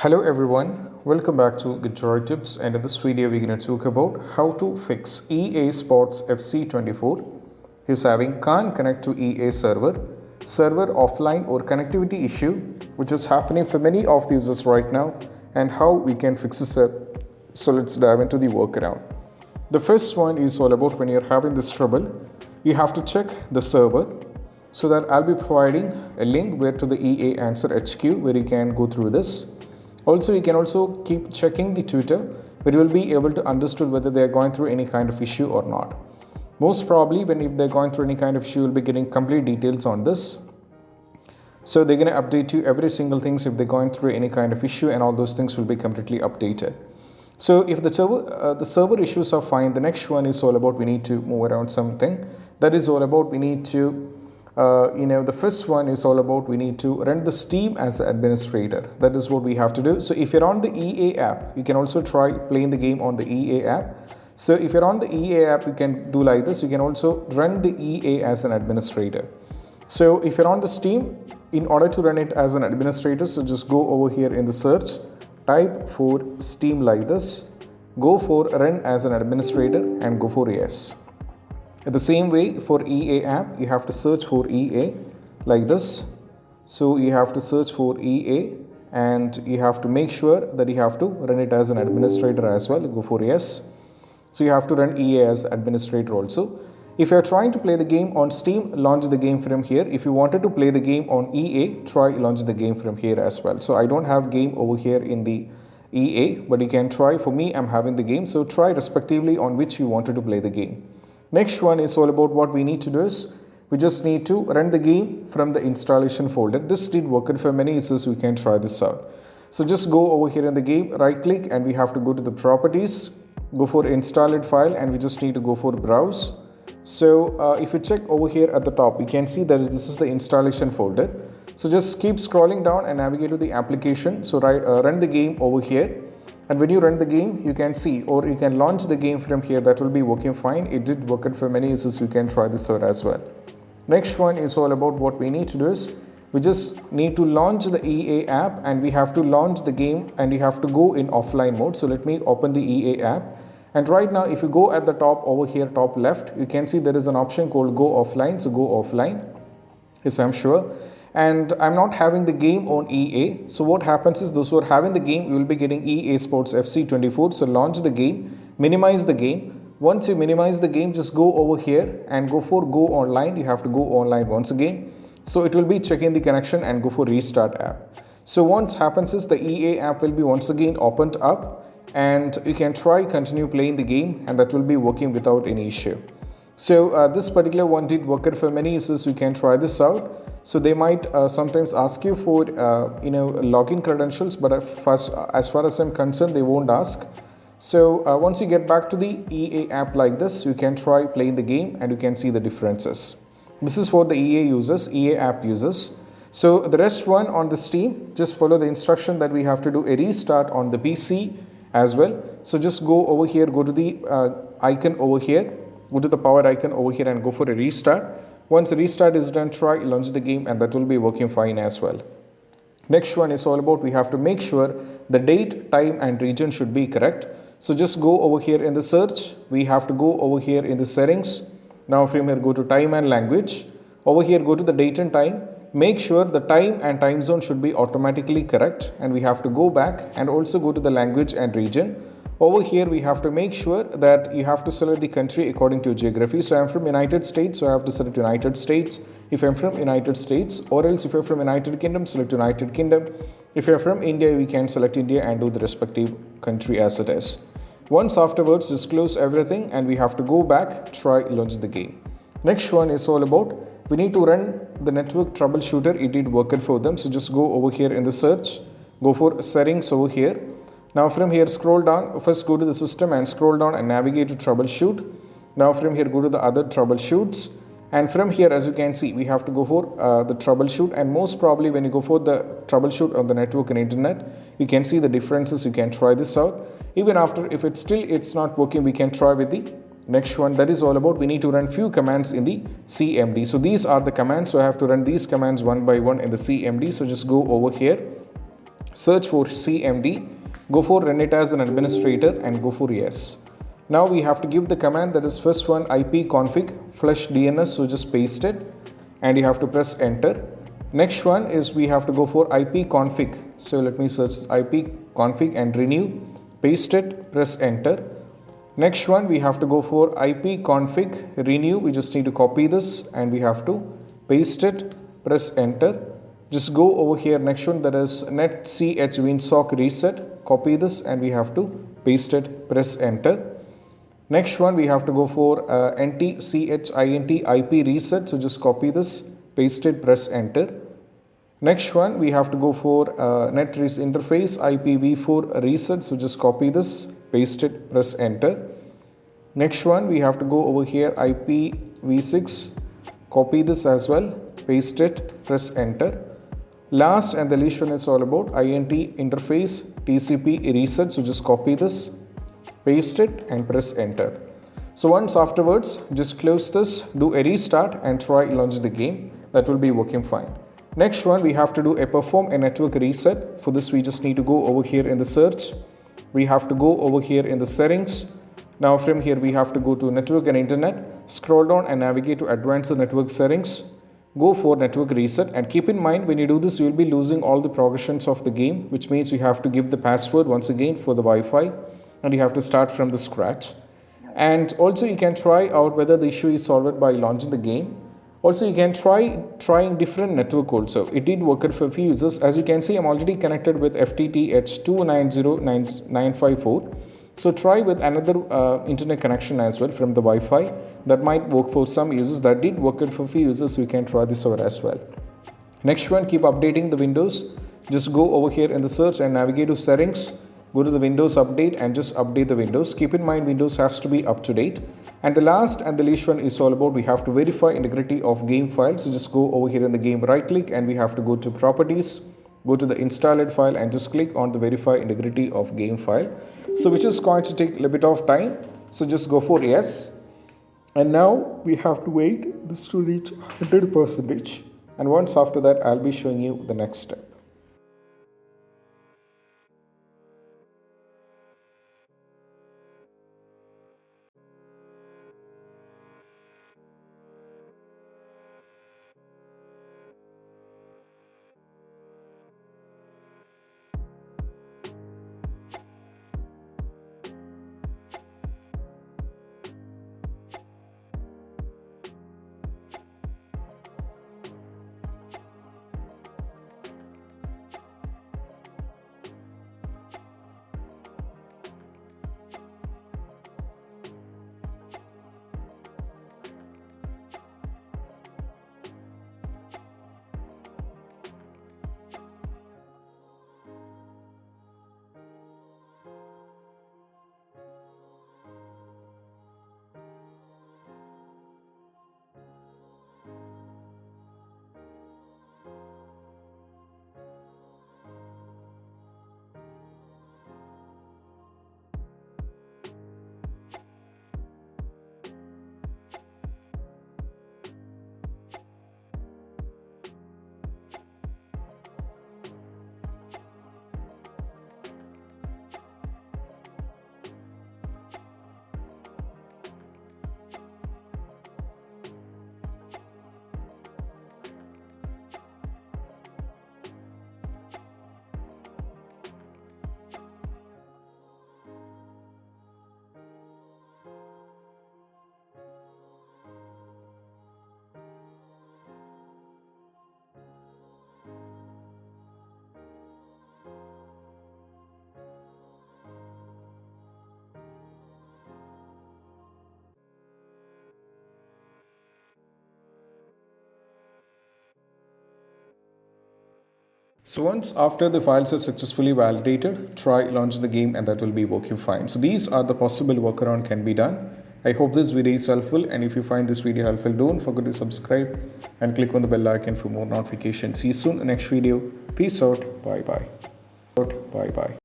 Hello everyone, welcome back to Guitar Tips, and in this video we're going to talk about how to fix EA Sports FC24 is having can't connect to EA server offline or connectivity issue which is happening for many of the users right now, and how we can fix this. So let's dive into the workaround. The first one is all about when you're having this trouble, you have to check the server. So that I'll be providing a link where to the EA Answer HQ where you can go through this. Also, you can also keep checking the Twitter where you will be able to understand whether they are going through any kind of issue or not. Most probably, if they're going through any kind of issue, you'll be getting complete details on this. So they're going to update you every single thing if they're going through any kind of issue, and all those things will be completely updated. So if the server issues are fine, the next one is all about we need to move around something. That is all about we need to the first one is all about we need to run the Steam as an administrator. That is what we have to do. So if you're on the EA app, you can also try playing the game on the EA app. So if you're on the EA app, you can do like this. You can also run the EA as an administrator. So if you're on the Steam, in order to run it as an administrator, so just go over here in the search, type for Steam like this, go for run as an administrator and go for yes. In the same way for EA app, you have to search for EA like this. So you have to search for EA and you have to make sure that you have to run it as an administrator as well. Go for yes. So you have to run EA as administrator also. If you are trying to play the game on Steam, launch the game from here. If you wanted to play the game on EA, try launch the game from here as well. So I don't have game over here in the EA, but you can try. For me, I'm having the game. So try respectively on which you wanted to play the game. Next one is all about what we need to do is we just need to run the game from the installation folder. This did work for many users. We can try this out. So just go over here in the game, right click, and we have to go to the properties, go for installed file, and we just need to go for browse. So if you check over here at the top, you can see that this is the installation folder. So just keep scrolling down and navigate to the application. So run the game over here. And when you run the game, you can see, or you can launch the game from here. That will be working fine. It did work for many users. You can try this out as well. Next one is all about what we need to do is we just need to launch the EA app, and we have to launch the game, and you have to go in offline mode. So let me open the EA app. And right now, if you go at the top over here, top left, you can see there is an option called go offline. So go offline. Yes, I'm sure. And I'm not having the game on EA. So what happens is those who are having the game, you will be getting EA Sports FC24. So launch the game, minimize the game. Once you minimize the game, just go over here and go for go online. You have to go online once again. So it will be checking the connection and go for restart app. So what happens is the EA app will be once again opened up, and you can try continue playing the game, and that will be working without any issue. So this particular one did work for many users. You can try this out. So they might sometimes ask you for login credentials, but as far as I'm concerned, they won't ask. So once you get back to the EA app like this, you can try playing the game and you can see the differences. This is for the EA app users. So the rest one on the Steam, just follow the instruction that we have to do a restart on the PC as well. So just go over here, go to the icon over here, go to the power icon over here and go for a restart. Once the restart is done, try launch the game, and that will be working fine as well. Next one is all about we have to make sure the date, time and region should be correct. So just go over here in the search. We have to go over here in the settings. Now from here, go to time and language. Over here, go to the date and time. Make sure the time and time zone should be automatically correct. And we have to go back and also go to the language and region. Over here, we have to make sure that you have to select the country according to geography. So I'm from United States, so I have to select United States. If I'm from United States, or else if you're from United Kingdom, select United Kingdom. If you're from India, we can select India and do the respective country as it is. Once afterwards, just close everything and we have to go back, try launch the game. Next one is all about we need to run the network troubleshooter. It did work for them. So just go over here in the search, go for settings over here. Now from here, scroll down, first go to the system and scroll down and navigate to troubleshoot. Now from here, go to the other troubleshoots. And from here, as you can see, we have to go for the troubleshoot. And most probably when you go for the troubleshoot on the network and internet, you can see the differences. You can try this out. Even after, if it's not working, we can try with the next one. That is all about we need to run few commands in the CMD. So these are the commands. So I have to run these commands one by one in the CMD. So just go over here search for CMD, go for run it as an administrator and go for yes. Now we have to give the command, that is first one ipconfig flush DNS, so just paste it and you have to press enter. Next one is we have to go for ipconfig, so let me search ipconfig and renew, paste it, press enter. Next one we have to go for ipconfig renew, we just need to copy this and we have to paste it, press enter. Just go over here, next one, that is netch winsock reset, copy this and we have to paste it, press enter. Next one we have to go for ntchint IP reset, so just copy this, paste it, press enter. Next one we have to go for interface IPv4 reset, so just copy this, paste it, press enter. Next one we have to go over here IPv6, copy this as well, paste it, press enter. Last and the least one is all about INT interface TCP reset, so just copy this, paste it and press enter. So once afterwards, just close this, do a restart and try launch the game. That will be working fine. Next one, we have to do a perform a network reset. For this we just need to go over here in the search. We have to go over here in the settings. Now from here we have to go to network and internet, scroll down and navigate to advanced network settings. Go for network reset, and keep in mind when you do this you will be losing all the progressions of the game, which means you have to give the password once again for the Wi-Fi and you have to start from the scratch. And also you can try out whether the issue is solved by launching the game. Also you can trying different network also. It did work out for a few users. As you can see, I'm already connected with FTTH 290.954. So try with another internet connection as well from the Wi-Fi. That might work for some users. That did work out for a few users, so you can try this over as well. Next one, keep updating the Windows. Just go over here in the search and navigate to settings. Go to the Windows update and just update the Windows. Keep in mind Windows has to be up to date. And the last and the least one is all about we have to verify integrity of game file. So just go over here in the game, right click, and we have to go to properties, go to the installed file and just click on the verify integrity of game file. So which is going to take a little bit of time. So just go for yes. And now we have to wait this to reach 100%. And once after that, I'll be showing you the next step. So once after the files are successfully validated, try launch the game and that will be working fine. So these are the possible workaround can be done. I hope this video is helpful, and if you find this video helpful, don't forget to subscribe and click on the bell icon for more notifications. See you soon in the next video. Peace out. Bye bye.